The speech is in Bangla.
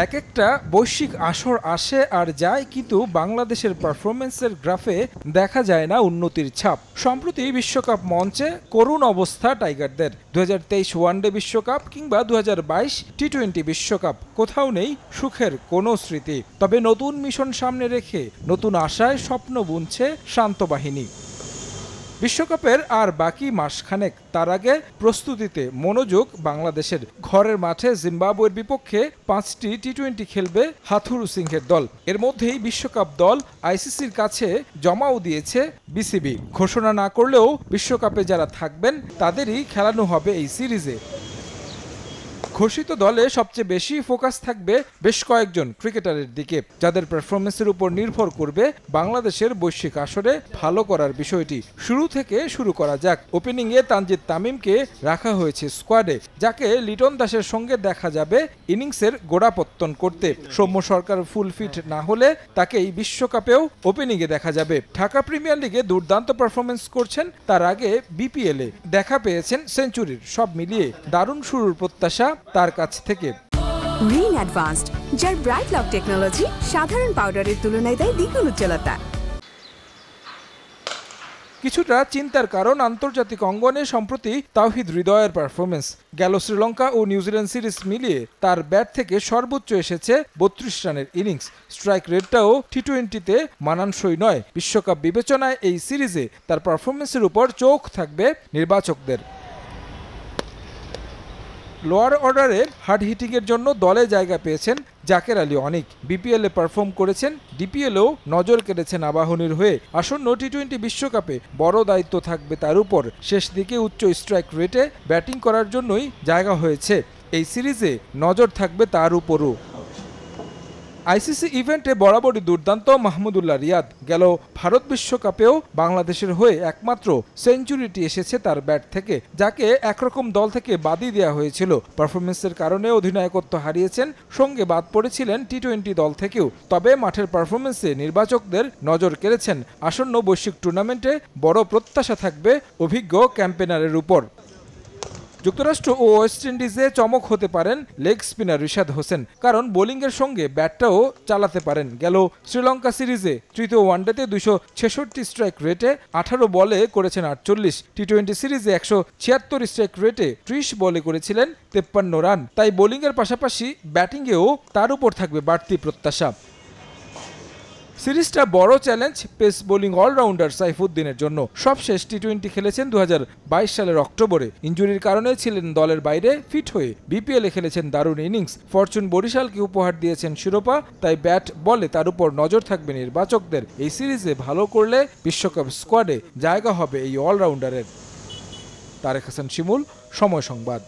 এক একটা বৈশ্বিক আসর আসে আর যায়, কিন্তু বাংলাদেশের পারফরমেন্সের গ্রাফে দেখা যায় না উন্নতির ছাপ। সম্প্রতি বিশ্বকাপ মঞ্চে করুণ অবস্থা টাইগারদের। 2023 ওয়ানডে বিশ্বকাপ কিংবা 2022 টি-20 বিশ্বকাপ, কোথাও নেই সুখের কোনো স্মৃতি। তবে নতুন মিশন সামনে রেখে নতুন আশায় স্বপ্ন বুনছে শান্ত বাহিনী। বিশ্বকাপের আর বাকি মাসখানেক, তার আগে প্রস্তুতিতে মনোযোগ বাংলাদেশের। ঘরের মাঠে জিম্বাবুয়ের বিপক্ষে 5টি টি-20 খেলবে হাথুরু সিংহের দল। এর মধ্যেই বিশ্বকাপ দল আইসিসির কাছে জমাও দিয়েছে বিসিবি। ঘোষণা না করলেও বিশ্বকাপে যারা থাকবেন তাদেরই খেলানো হবে এই সিরিজে। ঘোষিত দলে সবচেয়ে বেশি ফোকাস থাকবে বেশ কয়েকজন ক্রিকেটারের দিকে, যাদের পারফরমেন্সের উপর নির্ভর করবে বাংলাদেশের বৈশ্বিক আসরে ভালো করার বিষয়টি। শুরু থেকে শুরু করা যাক। ওপেনিংয়ে তানজিদ তামিমকে রাখা হয়েছে স্কোয়াডে, যাকে লিটন দাসের সঙ্গে দেখা যাবে ইনিংসের গোড়াপত্তন করতে। সৌম্য সরকার ফুল ফিট না হলে তাকেই বিশ্বকাপেও ওপেনিংয়ে দেখা যাবে। ঢাকা প্রিমিয়ার লিগে দুর্দান্ত পারফরমেন্স করছেন, তার আগে বিপিএলে দেখা পেয়েছেন সেঞ্চুরির। সব মিলিয়ে দারুণ শুরুর প্রত্যাশা তার কাছ থেকে। রিন অ্যাডভান্সড, যার ব্রাইট লক টেকনোলজি সাধারণ পাউডারের তুলনায় দেয় দ্বিগুণ উজ্জ্বলতা। কিছুটা চিন্তার কারণ আন্তর্জাতিক অঙ্গনে সম্প্রতি তাওহিদ হৃদয়ের পারফরমেন্স। গেল শ্রীলঙ্কা ও নিউজিল্যান্ড সিরিজ মিলিয়ে তার ব্যাট থেকে সর্বোচ্চ এসেছে 32 রানের ইনিংস। স্ট্রাইক রেটটাও টি-20তে মানানসই নয়। বিশ্বকাপ বিবেচনায় এই সিরিজে তার পারফরমেন্সের উপর চোখ থাকবে নির্বাচকদের। লোয়ার অর্ডারে হার্ড হিটিংয়ের জন্য দলে জায়গা পেয়েছেন জাকের আলী অনিক। বিপিএলে পারফর্ম করেছেন, ডিপিএলেও নজর কেড়েছেন আবাহনীর হয়ে। আসন্ন টি-20 বিশ্বকাপে বড় দায়িত্ব থাকবে তার উপর। শেষ দিকে উচ্চ স্ট্রাইক রেটে ব্যাটিং করার জন্যই জায়গা হয়েছে। এই সিরিজে নজর থাকবে তার উপরও। আইসিসি ইভেন্টে বরাবরই দুর্দান্ত মাহমুদুল্লাহ রিয়াদ। গেল ভারত বিশ্বকাপেও বাংলাদেশের হয়ে একমাত্র সেঞ্চুরিটি এসেছে তার ব্যাট থেকে, যাকে একরকম দল থেকে বাদই দেওয়া হয়েছিল। পারফরমেন্সের কারণে অধিনায়কত্ব হারিয়েছেন, সঙ্গে বাদ পড়েছিলেন টি-20 দল থেকেও। তবে মাঠের পারফরমেন্সে নির্বাচকদের নজর কেড়েছেন। আসন্ন বৈশ্বিক টুর্নামেন্টে বড় প্রত্যাশা থাকবে অভিজ্ঞ ক্যাম্পেনারের উপর। যুক্তরাষ্ট্র ও ওয়েস্ট ইন্ডিজে চমক হতে পারেন লেগ স্পিনার রিশাদ হোসেন, কারণ বোলিংয়ের সঙ্গে ব্যাটটাও চালাতে পারেন। গেল শ্রীলঙ্কা সিরিজে তৃতীয় ওয়ানডেতে 266 স্ট্রাইক রেটে 18 বলে করেছেন 48। টি-20 সিরিজে 176 স্ট্রাইক রেটে 30 বলে করেছিলেন 53 রান। তাই বোলিংয়ের পাশাপাশি ব্যাটিংয়েও তার উপর থাকবে বাড়তি প্রত্যাশা। সিরিজটা বড় চ্যালেঞ্জ পেস বোলিং অলরাউন্ডার সাইফুদ্দিনের জন্য। সবশেষ টি-20 খেলেছেন 2022 সালের অক্টোবরে। ইনজুরির কারণে ছিলেন দলের বাইরে। ফিট হয়ে বিপিএলে খেলেছেন দারুণ ইনিংস। ফরচুন বরিশালকে উপহার দিয়েছেন শিরোপা। তাই ব্যাট বলে তার উপর নজর থাকবে নির্বাচকদের। এই সিরিজে ভালো করলে বিশ্বকাপ স্কোয়াডে জায়গা হবে এই অলরাউন্ডারের। তারেক হাসান শিমুল, সময় সংবাদ।